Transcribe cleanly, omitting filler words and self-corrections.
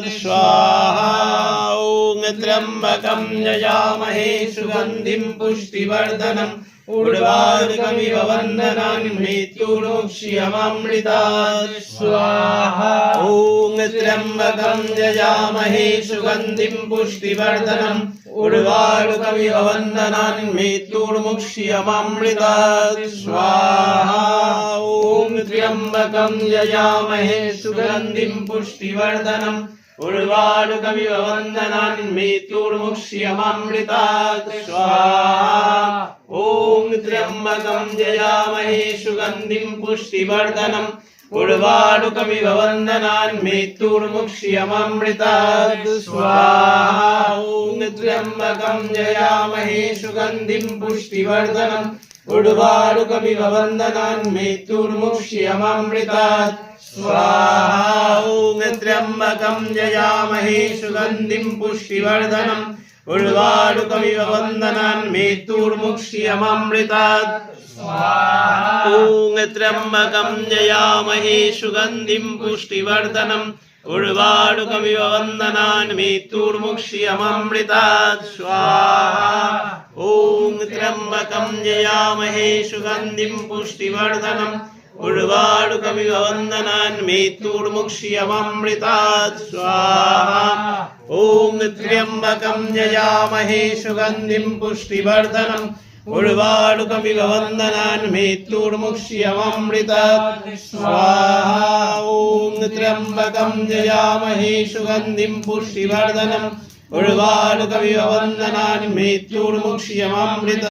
स्वाहा। ॐ त्र्यम्बकं यजामहे सुगन्धिं पुष्टिवर्धनम् उर्वारुकमिव बन्धनान् मृत्युर्मुक्षीयमामृतात् स्वाहा। ॐ त्र्यम्बकं यजामहे सुगन्धिं पुष्टिवर्धनम् उर्वारुकमिव बन्धनान् मृत्युर्मुक्षीयमामृतात् स्वाहा। ॐ त्र्यम्बकं यजामहे सुगन्धिं पुष्टिवर्धनम् उर्वारुकमिव बन्धनान् मृत्युर्मुक्षीयमामृतात् स्वाहा। ॐ त्र्यम्बकं यजामहे सुगन्धिं पुष्टिवर्धनम् उर्वारुकमिव बन्धनान् मृत्युर्मुक्षीयमामृतात् स्वाहा। ॐ त्र्यम्बकं यजामहे सुगन्धिं पुष्टिवर्धनम् उर्वारुकमिव बन्धनान् मृत्युर्मुक्षीयमामृतात् स्वाहा। ॐ त्र्यम्बकं यजामहे सुगन्धिं पुष्टिवर्धनम् उर्वारुकमिव बन्धनान् मृत्युर्मुक्षीयमामृतात् स्वाहा। ॐ त्र्यम्बकं यजामहे सुगन्धिं पुष्टिवर्धनम् उर्वारुकमिव बन्धनान् मृत्युर्मुक्षीयमामृतात् स्वाहा। ॐ त्र्यम्बकं यजामहे सुगन्धिं पुष्टिवर्धनम् उर्वारुकमिव बन्धनान् मृत्युर्मुक्षीयमामृतात् स्वाहा। ॐ त्र्यम्बकं यजामहे सुगन्धिं पुष्टिवर्धनम् उर्वारुकमिव बन्धनान् मृत्युर्मुक्षीयमामृतात् स्वाहा। ॐ त्र्यम्बकं यजामहे सुगन्धिं पुष्टिवर्धनम् उर्वारुकमिव बन्धनान् मृत्युर्मुक्षीयमामृतात्।